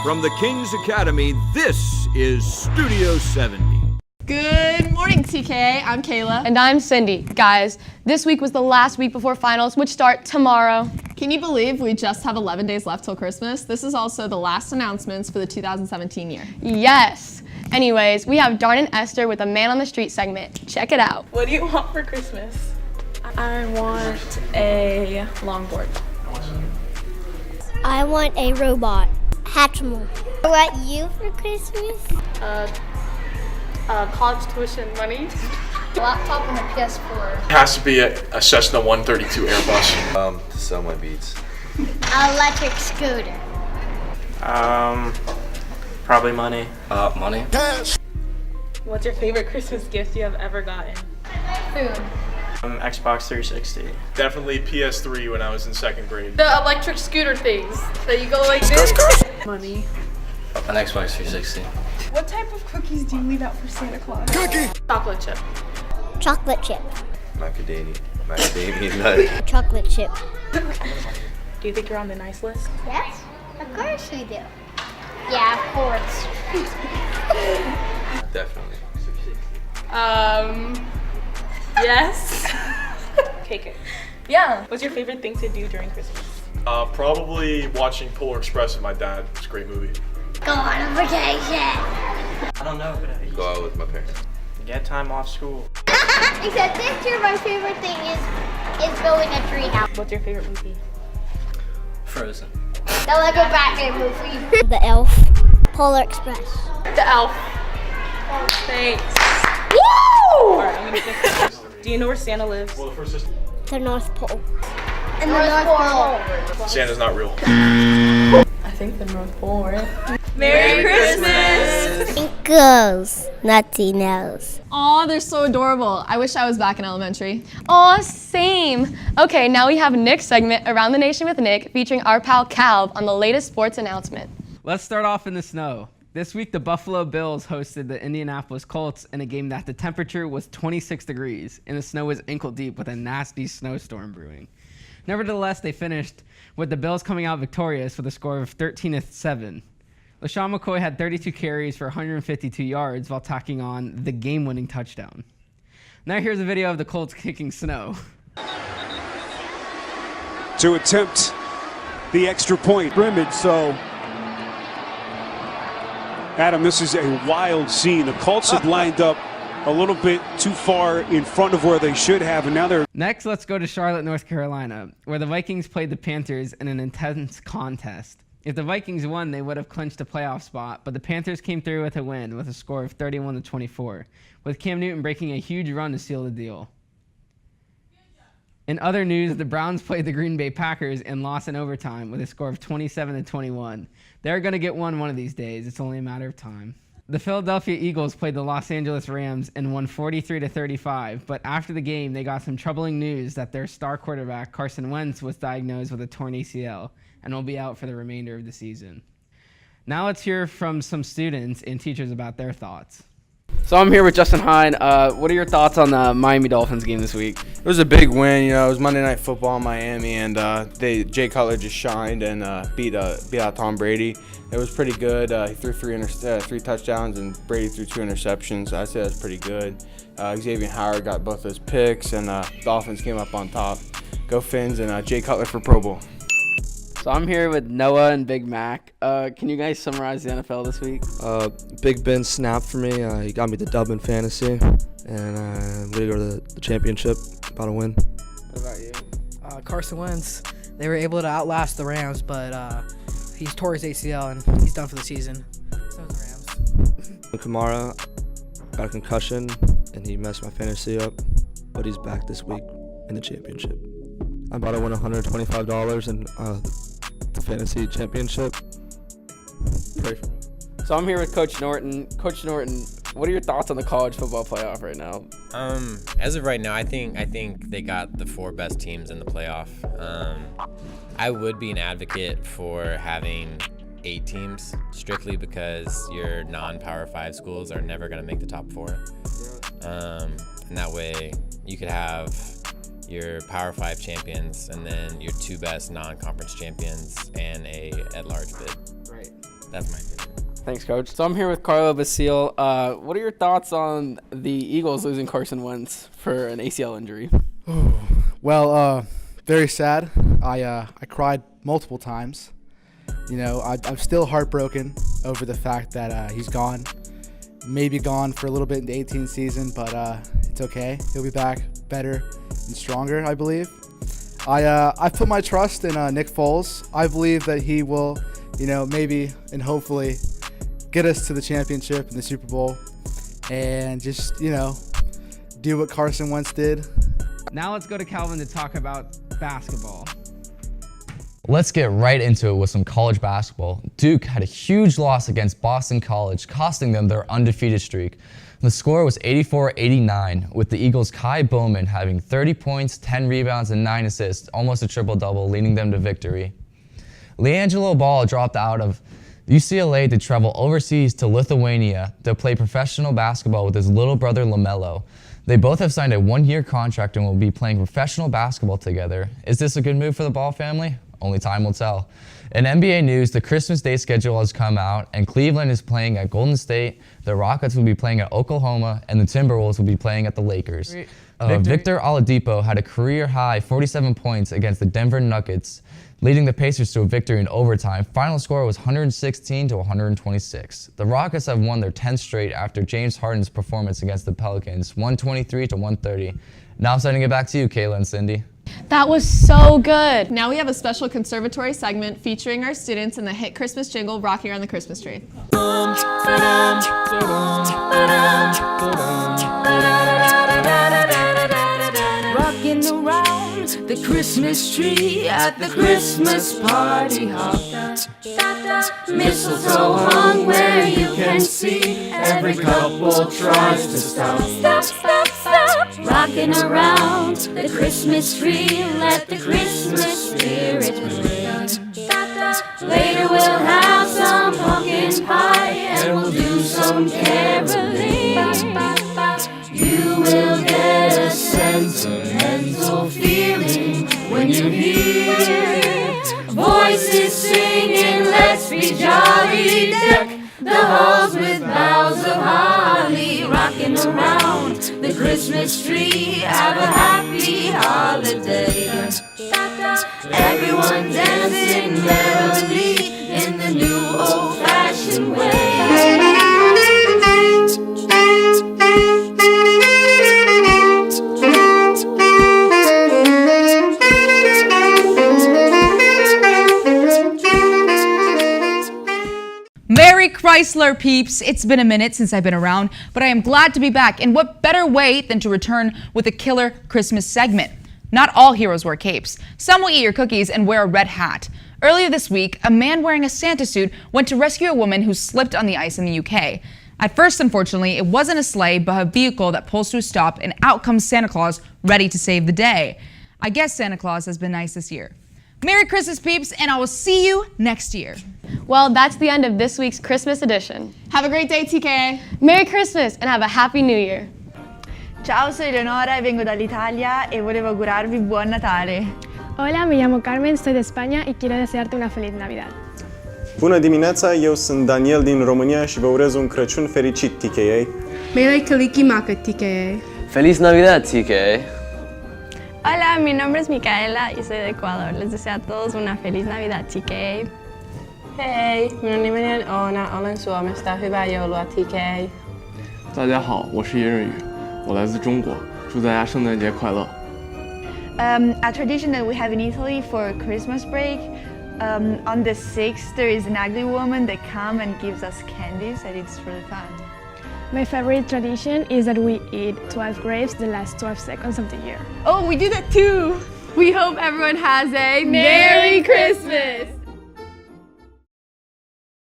From the King's Academy, this is Studio 70. Good morning, TKA. I'm Kayla. And I'm Cindy. Guys, this week was the last week before finals, which start tomorrow. Can you believe we just have 11 days left till Christmas? This is also the last announcements for the 2017 year. Yes. Anyways, we have Darn and Esther with a Man on the Street segment. Check it out. What do you want for Christmas? I want a longboard. I want a robot. Hatchimal. What you for Christmas? College tuition money. Laptop and a PS4. Has to be a Cessna 132 Airbus. To sell my beats. Electric scooter. Probably money. Money. What's your favorite Christmas gift you have ever gotten? Food. Xbox 360. Definitely PS3 when I was in second grade. The electric scooter things that you go like this. Money. An Xbox 360. What type of cookies do you leave out for Santa Claus? Chocolate chip. Chocolate chip. Macadamia nut. Chocolate chip. Do you think you're on the nice list? Yes, of course we do. Yeah, of course. Definitely. Yes. Cake. Yeah. What's your favorite thing to do during Christmas? Probably watching Polar Express with my dad. It's a great movie. Go on a vacation. I don't know, but I Go out with my parents. get time off school. Except this year, my favorite thing is building a tree house. What's your favorite movie? Frozen. The Lego Batman movie. The Elf. Polar Express. The Elf. Thanks. Woo! Alright, I'm gonna get this. Do you know where Santa lives? Well, the first is The North Pole. And the North Pole. Santa's not real. I think the North Pole, right? Merry Christmas! Goes nutty nose. Aw, they're so adorable. I wish I was back in elementary. Aw, same. Okay, now we have Nick's segment, Around the Nation with Nick, featuring our pal Calv on the latest sports announcement. Let's start off in the snow. This week, the Buffalo Bills hosted the Indianapolis Colts in a game that the temperature was 26 degrees and the snow was ankle deep with a nasty snowstorm brewing. Nevertheless, they finished with the Bills coming out victorious with a score of 13-7. LaShawn McCoy had 32 carries for 152 yards while tacking on the game-winning touchdown. Now here's a video of the Colts kicking snow. To attempt the extra point scrimmage, so Adam, this is a wild scene. The Colts had lined up a little bit too far in front of where they should have, and now they're... Next, let's go to Charlotte, North Carolina, where the Vikings played the Panthers in an intense contest. If the Vikings won, they would have clinched a playoff spot, but the Panthers came through with a win with a score of 31-24, with Cam Newton breaking a huge run to seal the deal. In other news, the Browns played the Green Bay Packers and lost in overtime with a score of 27-21. They're going to get one of these days. It's only a matter of time. The Philadelphia Eagles played the Los Angeles Rams and won 43-35, but after the game, they got some troubling news that their star quarterback, Carson Wentz, was diagnosed with a torn ACL and will be out for the remainder of the season. Now let's hear from some students and teachers about their thoughts. So I'm here with Justin Hine. What are your thoughts on the Miami Dolphins game this week? It was a big win. It was Monday Night Football in Miami, and Jay Cutler just shined and beat out Tom Brady. It was pretty good. He threw three touchdowns, and Brady threw 2 interceptions. I'd say that's pretty good. Xavier Howard got both those picks, and Dolphins came up on top. Go Fins, and Jay Cutler for Pro Bowl. So I'm here with Noah and Big Mac. Can you guys summarize the NFL this week? Big Ben snapped for me. He got me the dub in fantasy, and I'm going to go to the championship. About to win. What about you? Carson Wentz. They were able to outlast the Rams, but he's tore his ACL, and he's done for the season. So is the Rams. Kamara got a concussion, and he messed my fantasy up, but he's back this week in the championship. I'm about to win $125 in the fantasy championship. Pray for me. So I'm here with Coach Norton. Coach Norton, what are your thoughts on the college football playoff right now? As of right now, I think they got the 4 best teams in the playoff. I would be an advocate for having 8 teams, strictly because your non-Power 5 schools are never going to make the top 4. And that way you could have your Power 5 champions and then your 2 best non-conference champions and a at-large bid. Right. That's my opinion. Thanks, Coach. So I'm here with Carlo Basile. What are your thoughts on the Eagles losing Carson Wentz for an ACL injury? Well, very sad. I cried multiple times. You know, I'm still heartbroken over the fact that he's gone. Maybe gone for a little bit in the 18th season, but it's okay. He'll be back better and stronger, I believe. I put my trust in Nick Foles. I believe that he will, you know, maybe and hopefully get us to the championship and the Super Bowl and just, you know, do what Carson Wentz did. Now let's go to Calvin to talk about basketball. Let's get right into it with some college basketball. Duke had a huge loss against Boston College, costing them their undefeated streak. The score was 84-89, with the Eagles' Kai Bowman having 30 points, 10 rebounds, and 9 assists, almost a triple-double, leading them to victory. LiAngelo Ball dropped out of UCLA to travel overseas to Lithuania to play professional basketball with his little brother LaMelo. They both have signed a one-year contract and will be playing professional basketball together. Is this a good move for the Ball family? Only time will tell. In NBA news, the Christmas Day schedule has come out, and Cleveland is playing at Golden State, the Rockets will be playing at Oklahoma, and the Timberwolves will be playing at the Lakers. Victor Oladipo had a career-high 47 points against the Denver Nuggets, leading the Pacers to a victory in overtime. Final score was 116-126. The Rockets have won their 10th straight after James Harden's performance against the Pelicans, 123-130. Now I'm sending it back to you, Kayla and Cindy. That was so good. Now we have a special Conservatory segment featuring our students in the hit Christmas jingle, Rocking Around the Christmas Tree. Rocking around the Christmas tree at the Christmas party hop. Mistletoe hung where you can see every couple tries to stop. Rocking around the Christmas tree, let the Christmas spirit move. Later we'll have some pumpkin pie and we'll do some caroling. You will get a sentimental feeling when you hear voices singing, let's be jolly, deck the halls with boughs of holly. Rocking around the Christmas tree, have a happy holiday. Everyone dancing merrily in the new old-fashioned way. Merry Chrysler peeps, it's been a minute since I've been around, but I am glad to be back, and what better way than to return with a killer Christmas segment. Not all heroes wear capes. Some will eat your cookies and wear a red hat. Earlier this week, a man wearing a Santa suit went to rescue a woman who slipped on the ice in the UK. At first, unfortunately, it wasn't a sleigh, but a vehicle that pulls to a stop, and out comes Santa Claus, ready to save the day. I guess Santa Claus has been nice this year. Merry Christmas, peeps, and I will see you next year. Well, that's the end of this week's Christmas edition. Have a great day, TKA. Merry Christmas and have a Happy New Year. Ciao, soy Leonora e vengo dall'Italia e volevo augurarvi buon Natale. Hola, me llamo Carmen, soy de España y quiero desearte una feliz Navidad. Bună dimineața, eu sunt Daniel din România și vă urez un Crăciun fericit, TKA. Merry Kalikimaka, TKA. Feliz Navidad, TKA. Hola, mi nombre es Micaela y soy de Ecuador. Les deseo a todos una feliz Navidad, TKA. Hei, minun nimeni on Oona, olen Suomesta. Hyvää joulua, TKA. 大家好，我是叶润宇，我来自中国，祝大家圣诞节快乐。A tradition that we have in Italy for Christmas break, on the 6th there is an ugly woman that comes and gives us candies and it's really fun. My favorite tradition is that we eat 12 grapes the last 12 seconds of the year. Oh, we do that too! We hope everyone has a Merry Christmas!